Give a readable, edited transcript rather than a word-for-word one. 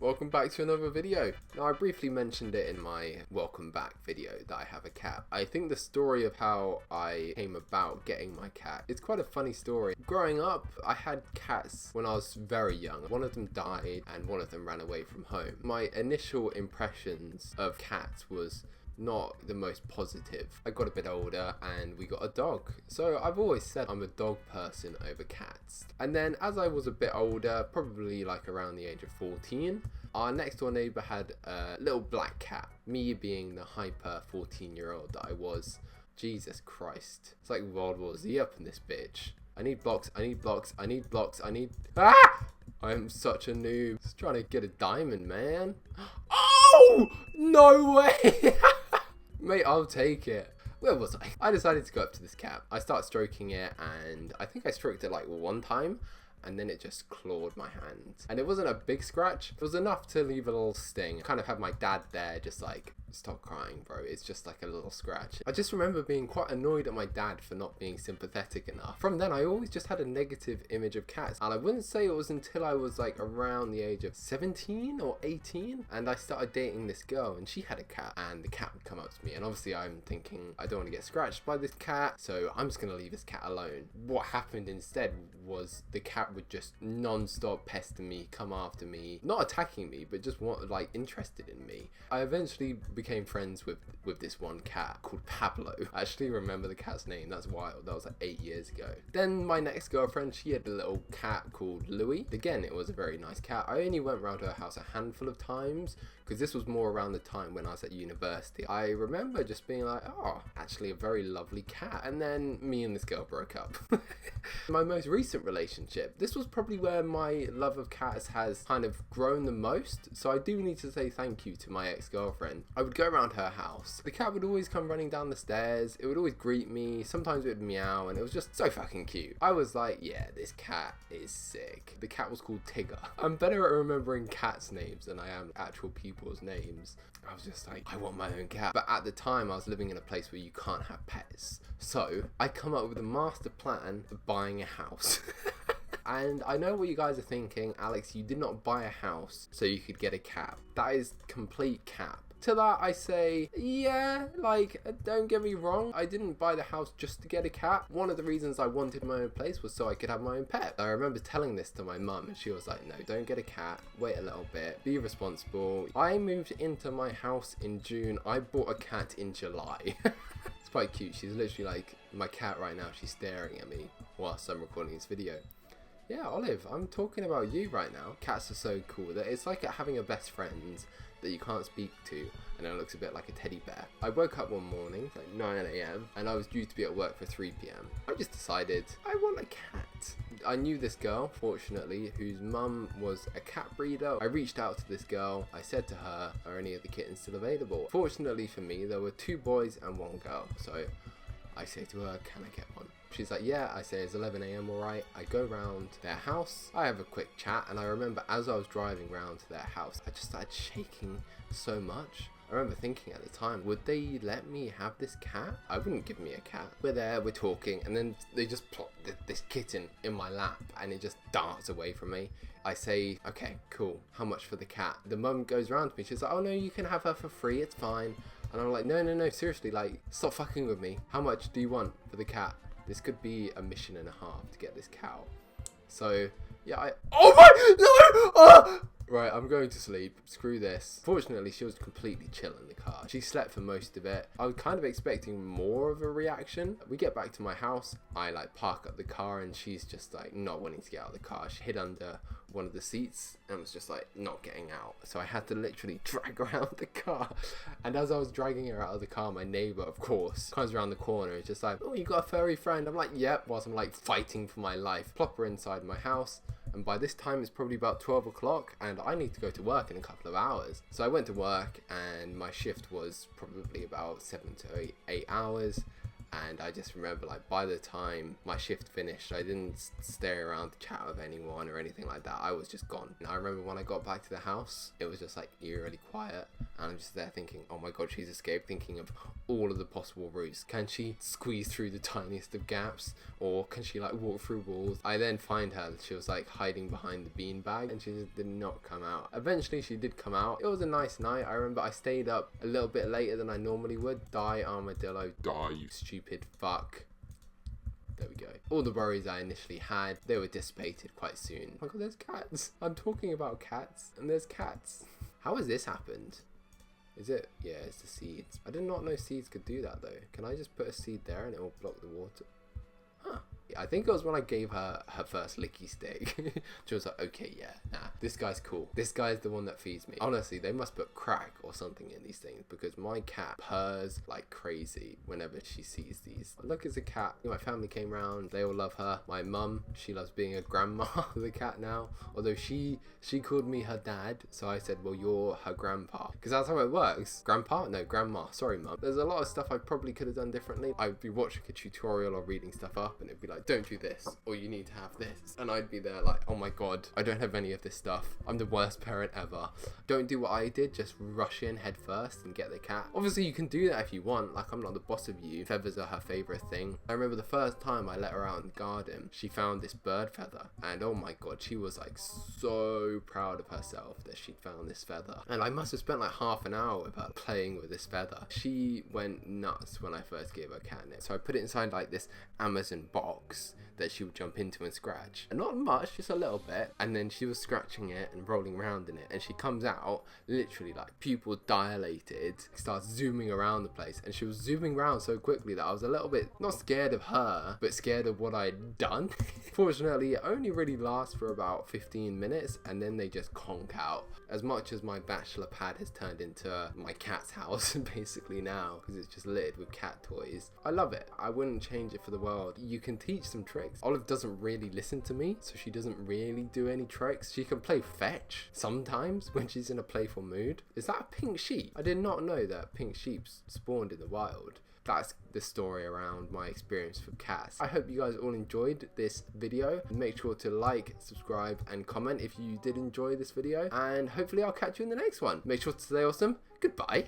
welcome back to another video. Now, I briefly mentioned it in my welcome back video that I have a cat. I think the story of how I came about getting my cat, it's quite a funny story. Growing up, I had cats when I was very young. One of them died and one of them ran away from home. My initial impressions of cats was not the most positive. I got a bit older and we got a dog. So I've always said I'm a dog person over cats. And then as I was a bit older, probably like around the age of 14, our next door neighbor had a little black cat. Me being the hyper 14-year-old that I was. Jesus Christ. It's like World War Z up in this bitch. I need blocks, I need blocks, I need blocks, I need... Ah! I am such a noob. Just trying to get a diamond, man. Oh! No way! Mate, I'll take it. Where was I? I decided to go up to this cat. I start stroking it and I think I stroked it like one time and then it just clawed my hand. And it wasn't a big scratch. It was enough to leave a little sting. I kind of had my dad there just like, stop crying, bro. It's just like a little scratch. I just remember being quite annoyed at my dad for not being sympathetic enough. From then, I always just had a negative image of cats. And I wouldn't say it was until I was like around the age of 17 or 18. And I started dating this girl and she had a cat. And the cat would come up to me. And obviously I'm thinking, I don't want to get scratched by this cat. So I'm just going to leave this cat alone. What happened instead was the cat would just non-stop pester me, come after me. Not attacking me, but just like interested in me. I eventually became friends with this one cat called Pablo. I actually remember the cat's name. That's wild. That was like 8 years ago. Then my next girlfriend, she had a little cat called Louie. Again, it was a very nice cat. I only went round to her house a handful of times because this was more around the time when I was at university. I remember just being like, oh, actually a very lovely cat. And then me and this girl broke up. My most recent relationship, this was probably where my love of cats has kind of grown the most. So I do need to say thank you to my ex-girlfriend. I would go around her house. The cat would always come running down the stairs. It would always greet me. Sometimes it would meow and it was just so fucking cute. I was like, yeah, this cat is sick. The cat was called Tigger. I'm better at remembering cats' names than I am actual people's names. I was just like, I want my own cat. But at the time, I was living in a place where you can't have pets. So I come up with a master plan for buying a house. And I know what you guys are thinking, Alex, you did not buy a house so you could get a cat. That is complete cap. To that I say, yeah, like, don't get me wrong, I didn't buy the house just to get a cat. One of the reasons I wanted my own place was so I could have my own pet. I remember telling this to my mum and she was like, no, don't get a cat, wait a little bit, be responsible. I moved into my house in June, I bought a cat in July. It's quite cute, she's literally like my cat right now, she's staring at me whilst I'm recording this video. Yeah, Olive, I'm talking about you right now. Cats are so cool that it's like having a best friend that you can't speak to and it looks a bit like a teddy bear. I woke up one morning at 9 AM and I was due to be at work for 3 PM. I just decided I want a cat. I knew this girl, fortunately, whose mum was a cat breeder. I reached out to this girl. I said to her, are any of the kittens still available? Fortunately for me, there were 2 boys and 1 girl. So I say to her, can I get one? She's like, yeah. I say, is 11 AM alright? I go round their house. I have a quick chat and I remember as I was driving round to their house, I just started shaking so much. I remember thinking at the time, would they let me have this cat? I wouldn't give me a cat. We're there, we're talking, and then they just plop this kitten in my lap and it just darts away from me. I say, okay, cool. How much for the cat? The mum goes round to me. She's like, oh no, you can have her for free. It's fine. And I'm like, no, seriously, like, stop fucking with me. How much do you want for the cat? This could be a mission and a half to get this cow. So, yeah, oh my, no! Oh! Right, I'm going to sleep. Screw this. Fortunately, she was completely chill in the car. She slept for most of it. I was kind of expecting more of a reaction. We get back to my house. I like park up the car and she's just like not wanting to get out of the car. She hid under one of the seats and was just like not getting out. So I had to literally drag her out of the car. And as I was dragging her out of the car, my neighbor, of course, comes around the corner and is just like, oh, you got a furry friend? I'm like, yep, whilst I'm like fighting for my life. Plop her inside my house. And by this time it's probably about 12 o'clock and I need to go to work in a couple of hours. So I went to work and my shift was probably about 7 to 8 hours. And I just remember, like, by the time my shift finished, I didn't stay around to chat with anyone or anything like that. I was just gone. And I remember when I got back to the house, it was just like eerily quiet, and I'm just there thinking, oh my god, she's escaped, thinking of all of the possible routes. Can she squeeze through the tiniest of gaps, or can she like walk through walls? I then find her, she was like hiding behind the beanbag, and she just did not come out. Eventually she did come out. It was a nice night. I remember I stayed up a little bit later than I normally would. Die, armadillo, die, you stupid fuck. There we go. All the worries I initially had, they were dissipated quite soon. Oh my god, there's cats. I'm talking about cats, and there's cats. How has this happened? Is it? Yeah, it's the seeds. I did not know seeds could do that though. Can I just put a seed there and it will block the water? Huh. I think it was when I gave her her first licky stick. She was like, okay, yeah, nah, this guy's cool. This guy's the one that feeds me. Honestly, they must put crack or something in these things, because my cat purrs like crazy whenever she sees these. Look, it's a cat. My family came round. They all love her. My mum, she loves being a grandma to the cat now. Although she called me her dad, so I said, well, you're her grandpa. Because that's how it works. Grandpa? No, grandma. Sorry, mum. There's a lot of stuff I probably could have done differently. I'd be watching a tutorial or reading stuff up, and it'd be like, don't do this, or you need to have this, and I'd be there like, oh my god, I don't have any of this stuff, I'm the worst parent ever. Don't do what I did, just rush in head first and get the cat. Obviously you can do that if you want, like, I'm not the boss of you. Feathers are her favorite thing. I remember the first time I let her out in the garden, she found this bird feather, and oh my god, she was like so proud of herself that she'd found this feather, and I must have spent like half an hour with her playing with this feather. She went nuts when I first gave her catnip, so I put it inside like this Amazon box that she would jump into and scratch, and not much, just a little bit, and then she was scratching it and rolling around in it, and she comes out literally like pupil dilated, starts zooming around the place, and she was zooming around so quickly that I was a little bit not scared of her, but scared of what I'd done. Fortunately, it only really lasts for about 15 minutes, and then they just conk out. As much as my bachelor pad has turned into my cat's house basically now, because it's just littered with cat toys, I love it. I wouldn't change it for the world. You can teach some tricks. Olive doesn't really listen to me, so she doesn't really do any tricks. She can play fetch sometimes when she's in a playful mood. Is that a pink sheep? I did not know that pink sheep spawned in the wild. That's the story around my experience with cats. I hope you guys all enjoyed this video. Make sure to like, subscribe, and comment if you did enjoy this video, and hopefully I'll catch you in the next one. Make sure to stay awesome. Goodbye.